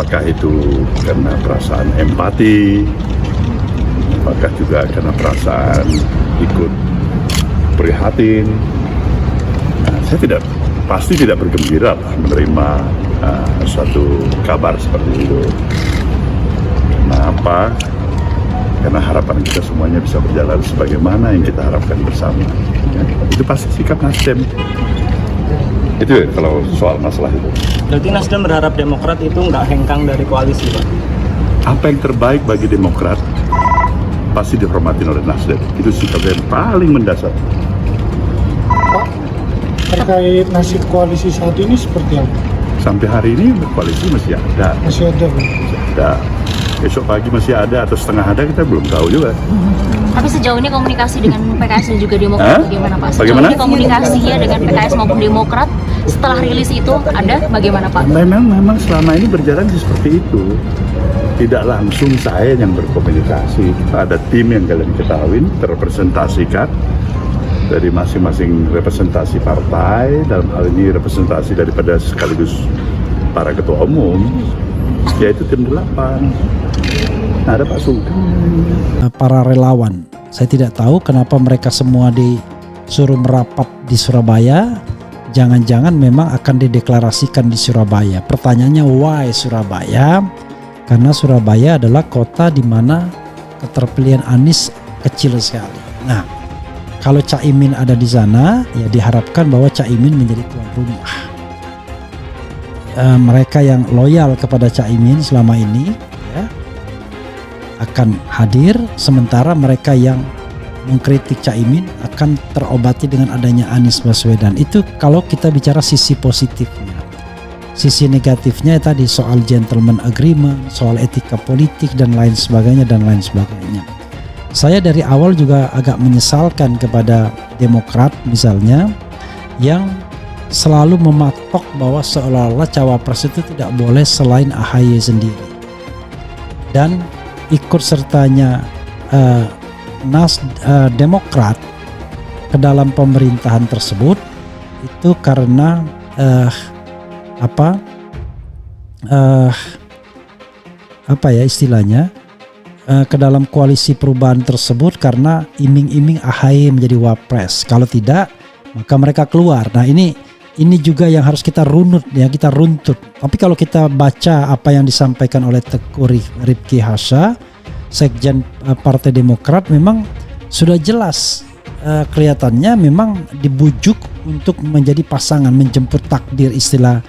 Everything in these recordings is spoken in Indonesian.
apakah itu karena perasaan empati, apakah juga karena perasaan ikut prihatin. Nah, saya pasti tidak bergembira menerima suatu kabar seperti itu. Kenapa? Karena harapan kita semuanya bisa berjalan sebagaimana yang kita harapkan bersama. Ya, itu pasti sikap Nasdem. Itu ya, kalau soal masalah itu. Berarti Nasdem berharap Demokrat itu nggak hengkang dari koalisi, Pak? Apa yang terbaik bagi Demokrat pasti dihormati oleh Nasdem. Itu sikap yang paling mendasar. Pak, terkait nasib koalisi saat ini seperti apa? Sampai hari ini koalisi masih ada. Masih ada, Pak? Masih ada. Besok pagi masih ada atau setengah ada, kita belum tahu juga. Tapi sejauh ini komunikasi dengan PKS dan juga Demokrat bagaimana, Pak? Sejauh Bagaimana? ini komunikasinya dengan PKS maupun Demokrat setelah rilis itu ada bagaimana, Pak? Memang selama ini berjalan seperti itu. Tidak langsung saya yang berkomunikasi. Ada tim yang kalian ketahui terrepresentasikan dari masing-masing representasi partai, dalam hal ini representasi daripada sekaligus para ketua umum, yaitu tim 8. Nah, ada Pak Sugeng. Para relawan, saya tidak tahu kenapa mereka semua disuruh merapat di Surabaya. Jangan-jangan memang akan dideklarasikan di Surabaya. Pertanyaannya, why Surabaya? Karena Surabaya adalah kota di mana keterpilihan Anies kecil sekali. Nah, kalau Caimin ada di sana, ya diharapkan bahwa Caimin menjadi tuan rumah. Mereka yang loyal kepada Caimin selama ini, ya, akan hadir, sementara mereka yang mengkritik Caimin akan terobati dengan adanya Anies Baswedan. Itu kalau kita bicara sisi positifnya. Sisi negatifnya tadi soal gentleman agreement, soal etika politik dan lain sebagainya dan lain sebagainya. Saya dari awal juga agak menyesalkan kepada Demokrat misalnya yang selalu mematok bahwa seolah-olah cawapres itu tidak boleh selain AHY sendiri. Dan ikut sertanya Demokrat ke dalam pemerintahan tersebut itu karena apa ya istilahnya, ke dalam koalisi perubahan tersebut karena iming-iming AHY menjadi wapres. Kalau tidak, maka mereka keluar. Nah, ini juga yang harus kita runut ya, kita runtut. Tapi kalau kita baca apa yang disampaikan oleh Teguh Rifki Harsha, Sekjen Partai Demokrat, memang sudah jelas kelihatannya memang dibujuk untuk menjadi pasangan, menjemput takdir istilah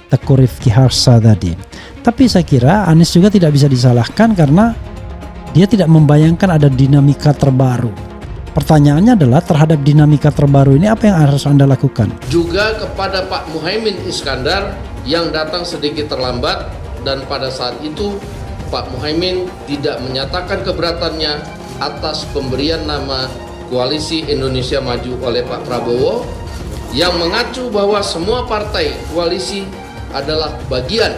Teguh Rifki Harsha tadi. Tapi saya kira Anies juga tidak bisa disalahkan karena dia tidak membayangkan ada dinamika terbaru. Pertanyaannya adalah terhadap dinamika terbaru ini apa yang harus Anda lakukan? Juga kepada Pak Muhaimin Iskandar yang datang sedikit terlambat, dan pada saat itu Pak Muhaimin tidak menyatakan keberatannya atas pemberian nama Koalisi Indonesia Maju oleh Pak Prabowo yang mengacu bahwa semua partai koalisi adalah bagian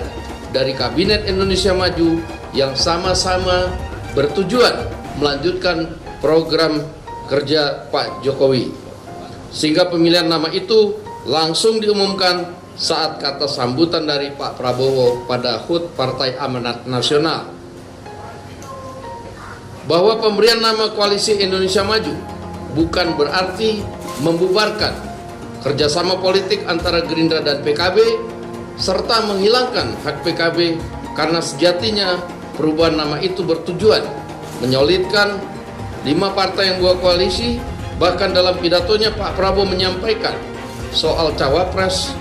dari Kabinet Indonesia Maju yang sama-sama bertujuan melanjutkan program kerja Pak Jokowi. Sehingga pemilihan nama itu langsung diumumkan saat kata sambutan dari Pak Prabowo pada HUT Partai Amanat Nasional. Bahwa pemberian nama Koalisi Indonesia Maju bukan berarti membubarkan kerjasama politik antara Gerindra dan PKB serta menghilangkan hak PKB, karena sejatinya perubahan nama itu bertujuan menyolidkan 5 partai yang buat koalisi. Bahkan dalam pidatonya Pak Prabowo menyampaikan soal cawapres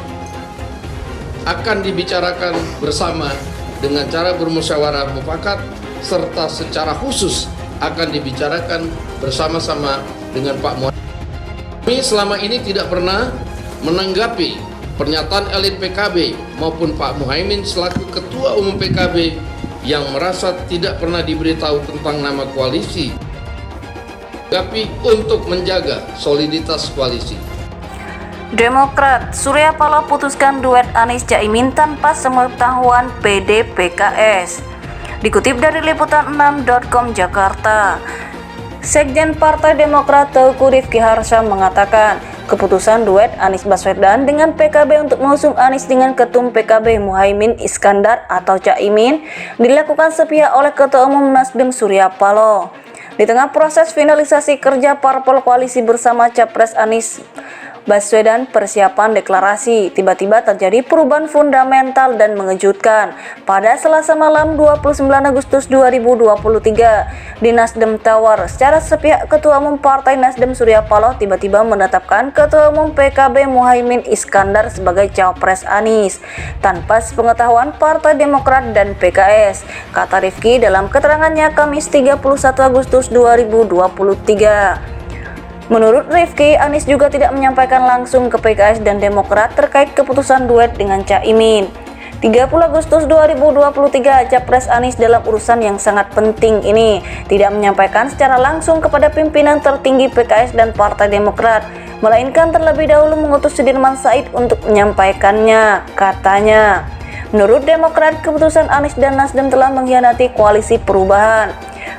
akan dibicarakan bersama dengan cara bermusyawarah mufakat, serta secara khusus akan dibicarakan bersama-sama dengan Pak Muhaimin. Kami selama ini tidak pernah menanggapi pernyataan elit PKB maupun Pak Muhaimin selaku Ketua Umum PKB yang merasa tidak pernah diberitahu tentang nama koalisi, tapi untuk menjaga soliditas koalisi. Demokrat, Surya Paloh putuskan duet Anies Caimin tanpa sepengetahuan PD PKS. Dikutip dari liputan6.com Jakarta, Sekjen Partai Demokrat Teguh Rifki Harsha mengatakan, keputusan duet Anies Baswedan dengan PKB untuk mengusung Anies dengan Ketum PKB Muhaimin Iskandar atau Caimin dilakukan sepihak oleh Ketua Umum Nasdem Surya Paloh. Di tengah proses finalisasi kerja parpol koalisi bersama Capres Anies Baswedan persiapan deklarasi, tiba-tiba terjadi perubahan fundamental dan mengejutkan. Pada Selasa malam 29 Agustus 2023 di Nasdem Tower, secara sepihak Ketua Umum Partai Nasdem Surya Paloh tiba-tiba menetapkan Ketua Umum PKB Muhaimin Iskandar sebagai Cawapres Anies tanpa sepengetahuan Partai Demokrat dan PKS, kata Rifki dalam keterangannya Kamis 31 Agustus 2023. Menurut Rifki, Anies juga tidak menyampaikan langsung ke PKS dan Demokrat terkait keputusan duet dengan Caimin. 30 Agustus 2023, Capres Anies dalam urusan yang sangat penting ini tidak menyampaikan secara langsung kepada pimpinan tertinggi PKS dan Partai Demokrat, melainkan terlebih dahulu mengutus Sudirman Said untuk menyampaikannya, katanya. Menurut Demokrat, keputusan Anies dan Nasdem telah mengkhianati koalisi perubahan.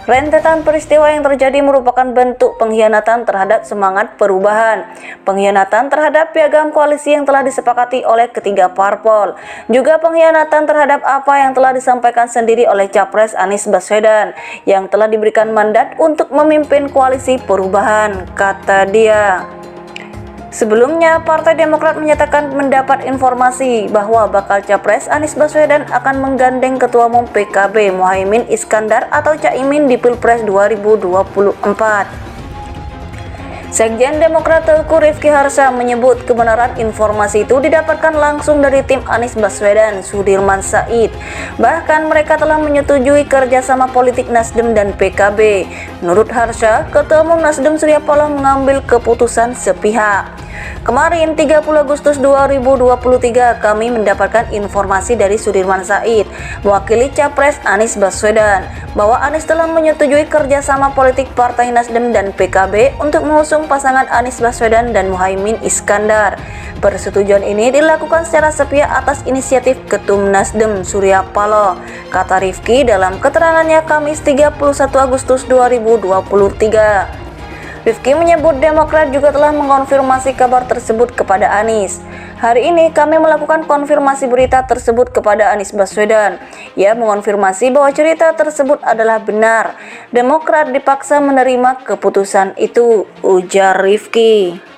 Rentetan peristiwa yang terjadi merupakan bentuk pengkhianatan terhadap semangat perubahan, pengkhianatan terhadap piagam koalisi yang telah disepakati oleh ketiga parpol, juga pengkhianatan terhadap apa yang telah disampaikan sendiri oleh Capres Anies Baswedan yang telah diberikan mandat untuk memimpin koalisi perubahan, kata dia. Sebelumnya, Partai Demokrat menyatakan mendapat informasi bahwa bakal Capres Anies Baswedan akan menggandeng Ketua Umum PKB Muhaimin Iskandar atau Caimin di Pilpres 2024. Sekjen Demokrat Teuku Rifki Harsha menyebut kebenaran informasi itu didapatkan langsung dari tim Anies Baswedan, Sudirman Said. Bahkan mereka telah menyetujui kerjasama politik Nasdem dan PKB. Menurut Harsha, Ketua Umum Nasdem Surya Paloh mengambil keputusan sepihak. Kemarin 30 Agustus 2023 kami mendapatkan informasi dari Sudirman Said, mewakili Capres Anies Baswedan, bahwa Anies telah menyetujui kerjasama politik Partai Nasdem dan PKB untuk mengusung pasangan Anies Baswedan dan Muhaimin Iskandar. Persetujuan ini dilakukan secara sepihak atas inisiatif Ketum Nasdem Surya Paloh, kata Rifki dalam keterangannya Kamis 31 Agustus 2023. Rifki menyebut Demokrat juga telah mengonfirmasi kabar tersebut kepada Anies. Hari ini kami melakukan konfirmasi berita tersebut kepada Anies Baswedan. Ia mengonfirmasi bahwa cerita tersebut adalah benar. Demokrat dipaksa menerima keputusan itu, ujar Rifki.